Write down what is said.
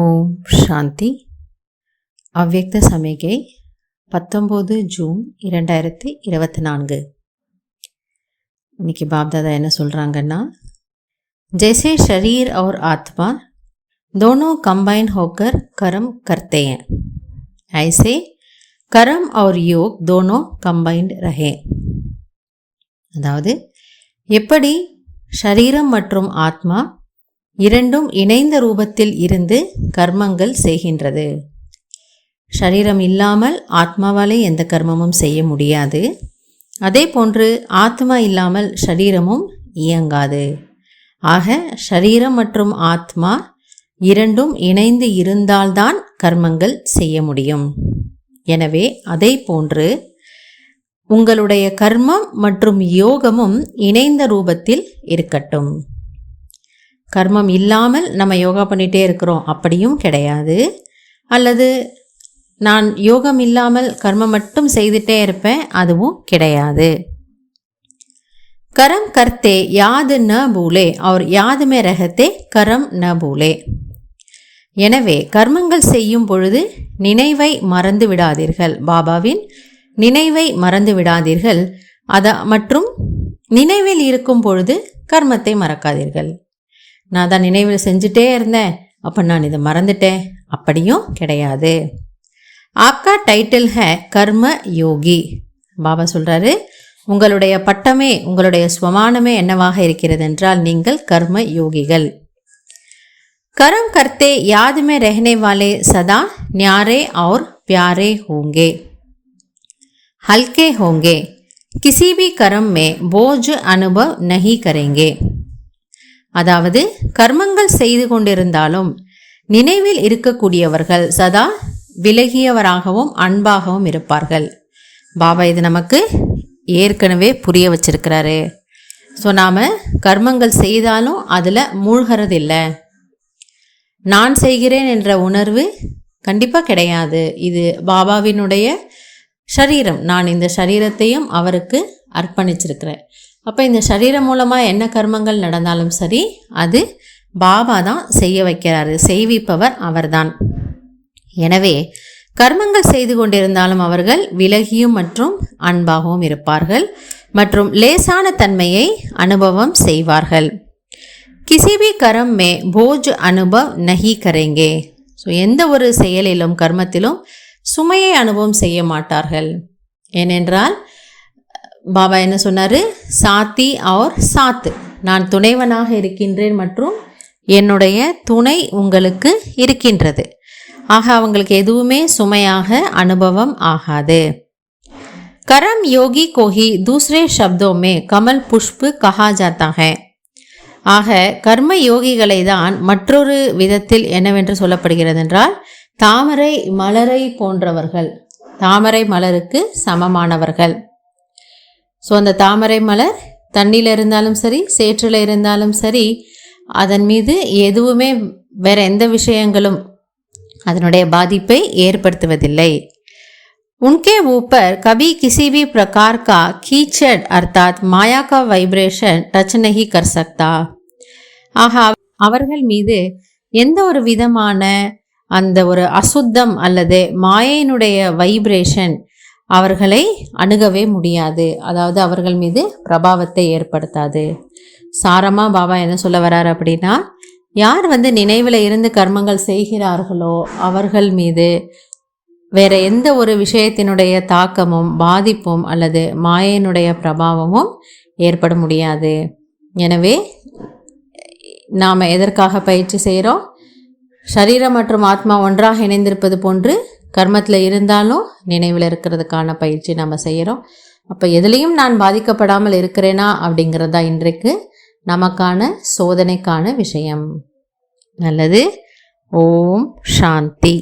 ஓம் சாந்தி. அவ்யக்த சமிகை 19 ஜூன் 2024. இன்னைக்கு பாப்தாதா என்ன சொல்கிறாங்கன்னா, जैसे शरीर और आत्मा दोनों कंबाइन होकर कर्म करते हैं, ऐसे कर्म और योग दोनों कंबाइंड रहे. அதாவது எப்படி ஷரீரம் மற்றும் ஆத்மா இரண்டும் இணைந்த ரூபத்தில் இருந்து கர்மங்கள் செய்கின்றது. ஷரீரம் இல்லாமல் ஆத்மாவாலே எந்த கர்மமும் செய்ய முடியாது. அதே போன்று ஆத்மா இல்லாமல் ஷரீரமும் இயங்காது. ஆக ஷரீரம் மற்றும் ஆத்மா இரண்டும் இணைந்து இருந்தால்தான் கர்மங்கள் செய்ய முடியும். எனவே அதை போன்று உங்களுடைய கர்மம் மற்றும் யோகமும் இணைந்த ரூபத்தில் இருக்கட்டும். கர்மம் இல்லாமல் நம்ம யோகா பண்ணிகிட்டே இருக்கிறோம் அப்படியும் கிடையாது. அல்லது நான் யோகம் இல்லாமல் கர்மம் மட்டும் செய்துட்டே இருப்பேன், அதுவும் கிடையாது. கரம் கர்த்தே யாத் ந பூலே और याद में रहते கரம் ந பூலே. எனவே கர்மங்கள் செய்யும் பொழுது நினைவை மறந்து விடாதீர்கள். பாபாவின் நினைவை மறந்து விடாதீர்கள். மற்றும் நினைவில் இருக்கும் பொழுது கர்மத்தை மறக்காதீர்கள். நான் தான் நினைவில் செஞ்சுட்டே இருந்தேன், அப்போ நான் இதை மறந்துட்டேன், அப்படியும் கிடையாது. ஆப்கா டைட்டில் ஹே கர்ம யோகி. பாபா சொல்கிறாரு, உங்களுடைய பட்டமே உங்களுடைய ஸ்வமானமே என்னவாக இருக்கிறது என்றால் நீங்கள் கர்ம யோகிகள். கரம் கர்த்தே யாத் में रहने वाले सदा न्यारे और प्यारे होंगे, हल्के होंगे, किसी भी कर्म में बोझ अनुभव नहीं करेंगे. அதாவது கர்மங்கள் செய்து கொண்டிருந்தாலும் நினைவில் இருக்கக்கூடியவர்கள் சதா விலகியவராகவும் அன்பாகவும் இருப்பார்கள். பாபா இது நமக்கு ஏற்கனவே புரிய வச்சிருக்கிறாரு. ஸோ நாம் கர்மங்கள் செய்தாலும் அதில் மூழ்கிறதில்லை. நான் செய்கிறேன் என்ற உணர்வு கண்டிப்பாக கிடையாது. இது பாபாவினுடைய ஷரீரம். நான் இந்த ஷரீரத்தையும் அவருக்கு அர்ப்பணிச்சிருக்கிறேன். அப்போ இந்த சரீரம் மூலமாக என்ன கர்மங்கள் நடந்தாலும் சரி, அது பாபா தான் செய்ய வைக்கிறாரு. செய்விப்பவர் அவர்தான். எனவே கர்மங்கள் செய்து கொண்டிருந்தாலும் அவர்கள் விலகியும் மற்றும் அன்பாகவும் இருப்பார்கள் மற்றும் லேசான தன்மையை அனுபவம் செய்வார்கள். கிசி பி கரம் மே போஜ் அனுபவ் நஹி கரேங்கே. ஸோ எந்த ஒரு செயலிலும் கர்மத்திலும் சுமையை அனுபவம் செய்ய மாட்டார்கள். ஏனென்றால் பாபா என்ன சொன்னார், சாத்தி और சாத்து, நான் துணைவனாக இருக்கின்றேன் மற்றும் என்னுடைய துணை உங்களுக்கு இருக்கின்றது. ஆக அவங்களுக்கு எதுவுமே சுமையாக அனுபவம் ஆகாது. கரம் யோகி கோஹி தூசரே शब्दों में கமல் புஷ்பு கஹா ஜாத்தா ஹை. ஆக கர்ம யோகிகளை தான் மற்றொரு விதத்தில் என்னவென்று சொல்லப்படுகிறது என்றால் தாமரை மலரை போன்றவர்கள், தாமரை மலருக்கு சமமானவர்கள். ஸோ அந்த தாமரை மலர் தண்ணியில் இருந்தாலும் சரி, சேற்றில் இருந்தாலும் சரி, அதன் மீது எதுவுமே வேற எந்த விஷயங்களும் அதனுடைய பாதிப்பை ஏற்படுத்துவதில்லை. உன்கே ஊப்பர் கபி கிசி भी प्रकार का कीचड़ अर्थात माया का वाइब्रेशन टच नहीं कर सकता. ஆக அவர்கள் மீது எந்த ஒரு விதமான அந்த ஒரு அசுத்தம் அல்லது மாயையினுடைய வைப்ரேஷன் அவர்களை அணுகவே முடியாது. அதாவது அவர்கள் மீது பிரபாவத்தை ஏற்படுத்தாது. சாரமாக பாபா என்ன சொல்ல வர்றார் அப்படின்னா, யார் நினைவில் இருந்து கர்மங்கள் செய்கிறார்களோ அவர்கள் மீது வேற எந்த ஒரு விஷயத்தினுடைய தாக்கமும் பாதிப்பும் அல்லது மாயையினுடைய பிரபாவமும் ஏற்பட முடியாது. எனவே நாம் எதற்காக பயிற்சி செய்கிறோம்? ஷரீரம் மற்றும் ஆத்மா ஒன்றாக இணைந்திருப்பது போன்று கர்மத்தில் இருந்தாலும் நினைவில் இருக்கிறதுக்கான பயிற்சி நம்ம செய்கிறோம். அப்போ எதுலேயும் நான் பாதிக்கப்படாமல் இருக்கிறேனா அப்படிங்கிறது தான் இன்றைக்கு நமக்கான சோதனைக்கான விஷயம். நல்லது. ஓம் சாந்தி.